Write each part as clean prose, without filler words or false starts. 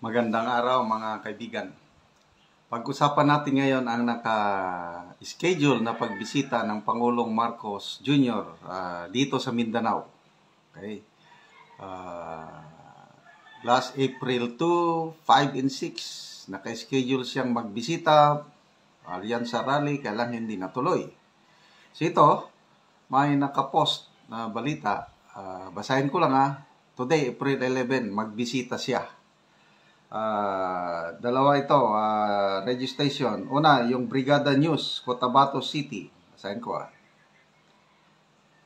Magandang araw mga kaibigan. Pag-usapan natin ngayon ang naka-schedule na pagbisita ng Pangulong Marcos Jr. Dito sa Mindanao. Okay. Last April 2, 5 and 6, naka-schedule siyang magbisita Alyansa Rally, kaya lang hindi natuloy. So ito, may nakapost na balita. Basahin ko lang Today, April 11, magbisita siya. Dalawa ito, registration. Una, yung Brigada News, Cotabato City. Basahin ko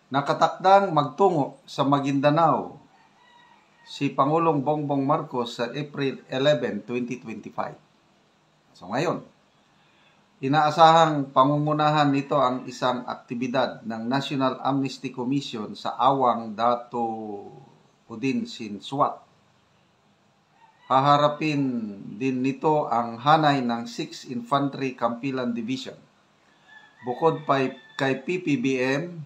Nakatakdang magtungo sa Maguindanao si Pangulong Bongbong Marcos sa April 11, 2025. So ngayon, inaasahang pangungunahan nito ang isang aktibidad ng National Amnesty Commission sa Awang Dato Udin Sinsuat. Haharapin din nito ang hanay ng 6th Infantry Campilan Division. Bukod pa kay PPBM,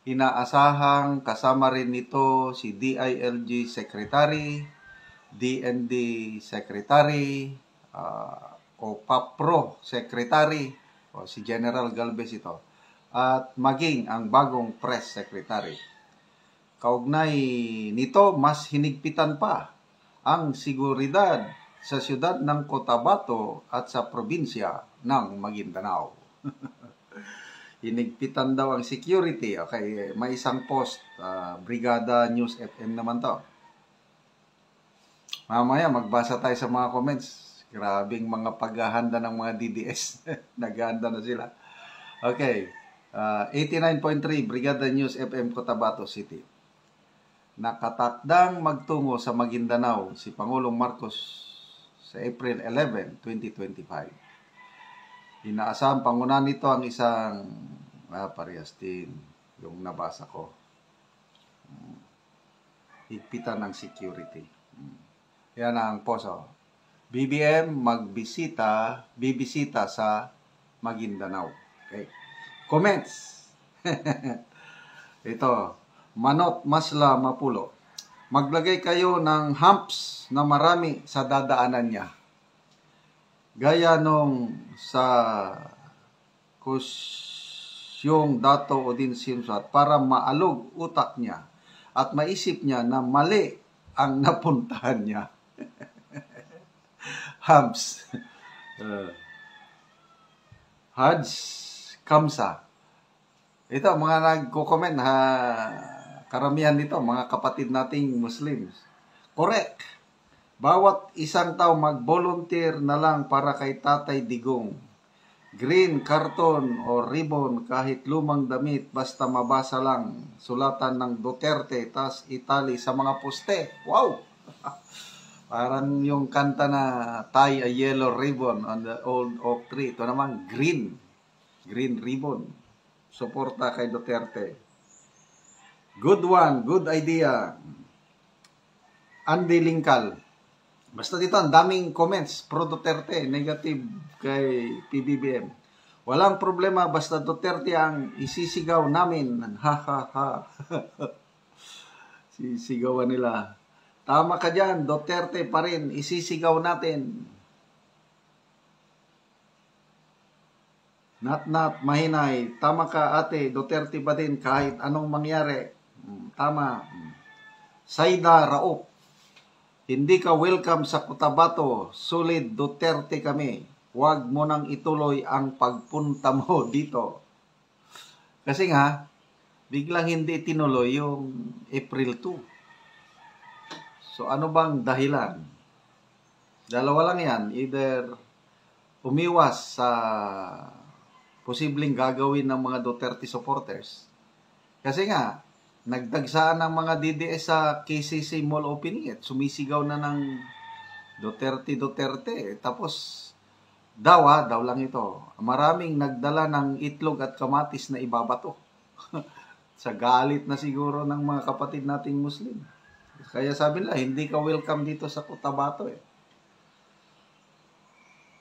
inaasahang kasama rin nito si DILG Secretary, DND Secretary, o PAPRO Secretary, o si General Galvez ito, at maging ang bagong Press Secretary. Kaugnay nito, mas hinigpitan pa ang seguridad sa siyudad ng Cotabato at sa probinsya ng Maguindanao. Hinigpitan daw ang security. Okay, may isang post, Brigada News FM naman to. Mamaya magbasa tayo sa mga comments. Grabing mga paghahanda ng mga DDS. Naghahanda na sila. Okay, 89.3 Brigada News FM Cotabato City. Nakatakdang magtungo sa Maguindanao si Pangulong Marcos sa April 11, 2025. Inaasahang pangunahan nito ang isang parehas din yung nabasa ko. Higpitan ng security. Yan ang poso. BBM bibisita sa Maguindanao. Okay. Comments. Ito. Manot Masla Mapulo. Maglagay kayo ng humps na marami sa dadaanan niya. Gaya nung sa kusyong Dato Udin Sinsuat para maalog utak niya at maisip niya na mali ang napuntahan niya. Humps. Haj Kamsa. Ito, mga nagko-comment karamihan nito, mga kapatid nating Muslims. Correct. Bawat isang tao mag-volunteer na lang para kay Tatay Digong. Green karton o ribbon kahit lumang damit basta mabasa lang. Sulatan ng Duterte tas itali sa mga poste. Wow! Parang yung kanta na tie a yellow ribbon on the old oak tree. Ito naman green. Green ribbon. Suporta kay Duterte. Good one, good idea. Andy Lingkal. Basta dito, ang daming comments pro Duterte, negative kay PBBM. Walang problema, basta Duterte ang isisigaw namin. Ha ha ha. Sisigawan nila. Tama ka dyan, Duterte pa rin, isisigaw natin. Not mahinay. Tama ka ate, Duterte pa din kahit anong mangyari. Tama. Saida Raop. Hindi ka welcome sa Cotabato. Solid Duterte kami. Huwag mo nang ituloy ang pagpunta mo dito. Kasi nga, biglang hindi tinuloy yung April 2. So ano bang dahilan? Dalawa lang yan. Either umiwas sa posibleng gagawin ng mga Duterte supporters. Kasi nga, nagdagsaan ng mga DDS sa KCC Mall opening at sumisigaw na ng Duterte. Tapos, daw lang ito. Maraming nagdala ng itlog at kamatis na ibabato. Sa galit na siguro ng mga kapatid nating Muslim. Kaya sabi nila, hindi ka welcome dito sa Cotabato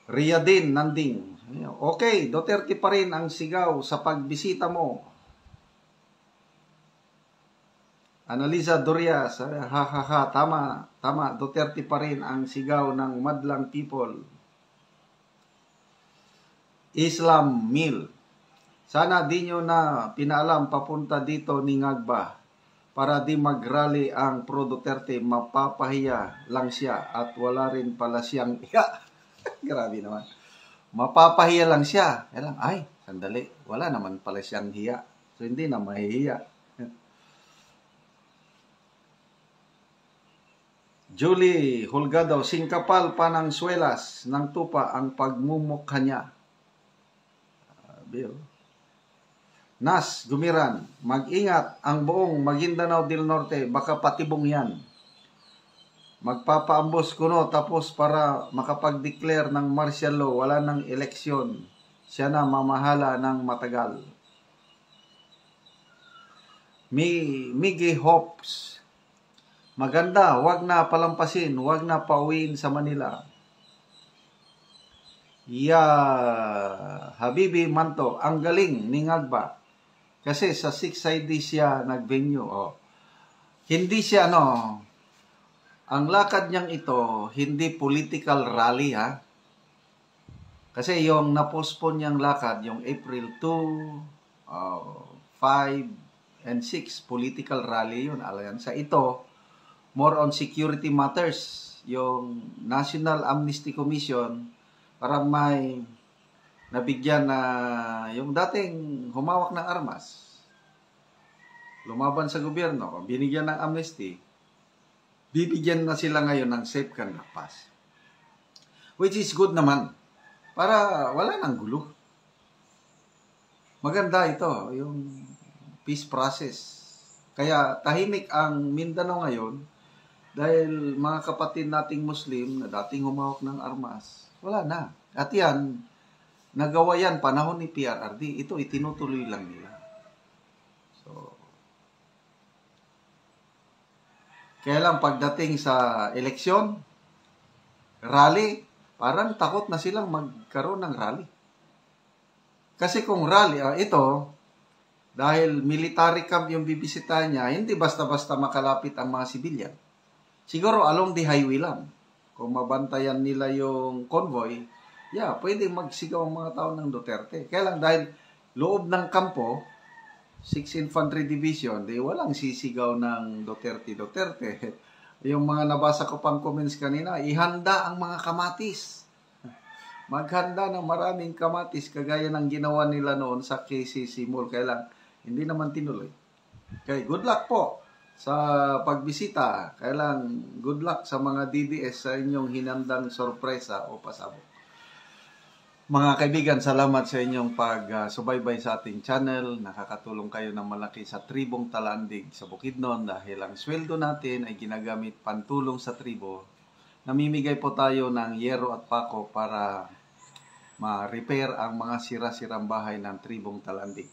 Riyadin Nanding. Okay, Duterte pa rin ang sigaw sa pagbisita mo. Annalisa Dorias, ha ha ha, tama, tama, Duterte pa rin ang sigaw ng madlang people. Islam Mil, sana di nyo na pinaalam papunta dito ni Ngagba para di mag-rally ang pro Duterte, mapapahiya lang siya at wala rin pala siyang iya. Grabe naman. Mapapahiya lang siya. Kaya lang, ay, sandali, wala naman pala siyang hiya. So, hindi na mahihiya. Julie Hulgado, singkapal pa ng swelas ng tupa ang pagmumukha niya. Bill. Nas Gumiran, mag-ingat ang buong Maguindanao del Norte, baka patibong yan. Magpapaambos kuno tapos para makapag-declare ng martial law, wala ng eleksyon. Siya na mamahala ng matagal. Miggy Hopes, maganda, wag na palampasin, wag na pauwiin sa Manila. Habibi Manto, ang galing ni Ngagba. Kasi sa 6-side siya nag-venue. Oh. Hindi siya, ang lakad niyang ito, hindi political rally, ha? Kasi yung na-postpone niyang lakad, yung April 2, 5, and 6, political rally yun. Sa ito, more on security matters. Yung National Amnesty Commission, parang may nabigyan na yung dating humawak ng armas, lumaban sa gobyerno, binigyan ng amnesty, bibigyan na sila ngayon ng safe conduct pass. Which is good naman, para wala nang gulo. Maganda ito, yung peace process. Kaya tahimik ang Mindanao ngayon dahil mga kapatid nating Muslim na dating humawak ng armas, wala na. At yan, nagawa yan panahon ni PRRD. Ito itinutuloy lang nila. So, kaya lang pagdating sa eleksyon, rally, parang takot na silang magkaroon ng rally. Kasi kung rally, ito, dahil military camp yung bibisitahan niya, hindi basta-basta makalapit ang mga sibilyan. Siguro along the highway lang. Kung mabantayan nila yung convoy, pwede magsigaw ang mga tao ng Duterte. Kaya lang dahil loob ng kampo, 6th Infantry Division, walang sisigaw ng Duterte. Yung mga nabasa ko pang comments kanina, ihanda ang mga kamatis. Maghanda ng maraming kamatis kagaya ng ginawa nila noon sa KCC Mall. Kaya lang, hindi naman tinuloy. Okay, good luck po sa pagbisita. Kaya lang, good luck sa mga DDS sa inyong hinandang sorpresa o pasabog. Mga kaibigan, salamat sa inyong pagsubaybay sa ating channel. Nakakatulong kayo ng malaki sa tribong Talandig sa Bukidnon dahil ang sweldo natin ay ginagamit pantulong sa tribo. Namimigay po tayo ng yero at pako para ma-repair ang mga sira-sirang bahay ng tribong Talandig.